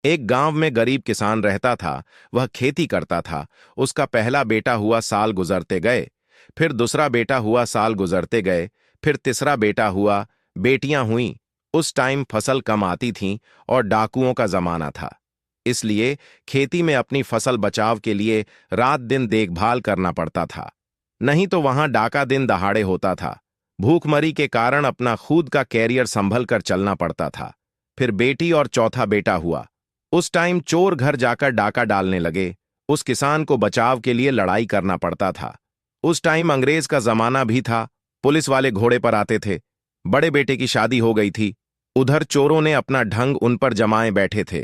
एक गांव में गरीब किसान रहता था। वह खेती करता था। उसका पहला बेटा हुआ, साल गुजरते गए। फिर दूसरा बेटा हुआ, साल गुजरते गए। फिर तीसरा बेटा हुआ, बेटियां हुईं। उस टाइम फसल कम आती थीं और डाकुओं का जमाना था। इसलिए खेती में अपनी फसल बचाव के लिए रात दिन देखभाल करना पड़ता था। नहीं तो वहां डाका दिन दहाड़े होता था। भूखमरी के कारण अपना खुद का कैरियर संभल कर चलना पड़ता था। फिर बेटी और चौथा बेटा हुआ। उस टाइम चोर घर जाकर डाका डालने लगे। उस किसान को बचाव के लिए लड़ाई करना पड़ता था। उस टाइम अंग्रेज का जमाना भी था। पुलिस वाले घोड़े पर आते थे। बड़े बेटे की शादी हो गई थी। उधर चोरों ने अपना ढंग उन पर जमाए बैठे थे।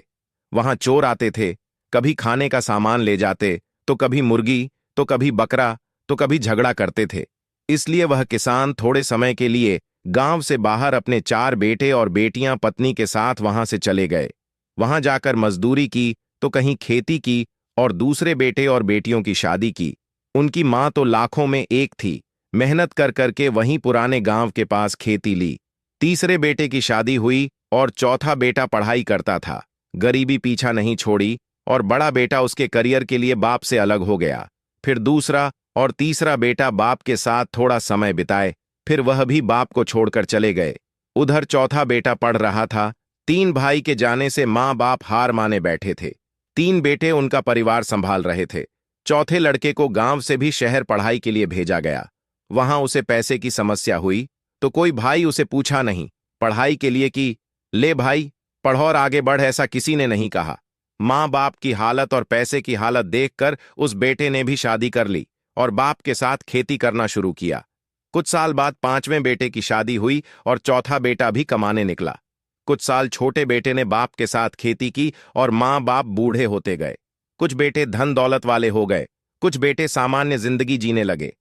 वहां चोर आते थे, कभी खाने का सामान ले जाते, तो कभी मुर्गी, तो कभी बकरा, तो कभी झगड़ा करते थे। इसलिए वह किसान थोड़े समय के लिए गांव से बाहर अपने 4 बेटे और बेटियां पत्नी के साथ वहां से चले गए। वहां जाकर मजदूरी की, तो कहीं खेती की और दूसरे बेटे और बेटियों की शादी की। उनकी मां तो लाखों में एक थी। मेहनत कर करके वहीं पुराने गांव के पास खेती ली। तीसरे बेटे की शादी हुई और चौथा बेटा पढ़ाई करता था। गरीबी पीछा नहीं छोड़ी और बड़ा बेटा उसके करियर के लिए बाप से अलग हो गया। फिर दूसरा और तीसरा बेटा बाप के साथ थोड़ा समय बिताए, फिर वह भी बाप को छोड़कर चले गए। उधर चौथा बेटा पढ़ रहा था। 3 भाई के जाने से मां बाप हार माने बैठे थे। 3 बेटे उनका परिवार संभाल रहे थे। चौथे लड़के को गांव से भी शहर पढ़ाई के लिए भेजा गया। वहां उसे पैसे की समस्या हुई, तो कोई भाई उसे पूछा नहीं पढ़ाई के लिए कि ले भाई पढ़ और आगे बढ़, ऐसा किसी ने नहीं कहा। मां बाप की हालत और पैसे की हालत देखकर उस बेटे ने भी शादी कर ली और बाप के साथ खेती करना शुरू किया। कुछ साल बाद 5वें बेटे की शादी हुई और चौथा बेटा भी कमाने निकला। कुछ साल छोटे बेटे ने बाप के साथ खेती की और मां बाप बूढ़े होते गए। कुछ बेटे धन दौलत वाले हो गए, कुछ बेटे सामान्य जिंदगी जीने लगे।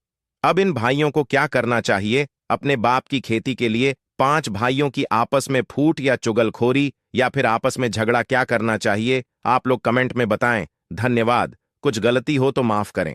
अब इन भाइयों को क्या करना चाहिए? अपने बाप की खेती के लिए 5 भाइयों की आपस में फूट या चुगलखोरी या फिर आपस में झगड़ा क्या करना चाहिए? आप लोग कमेंट में बताएं। धन्यवाद। कुछ गलती हो तो माफ करें।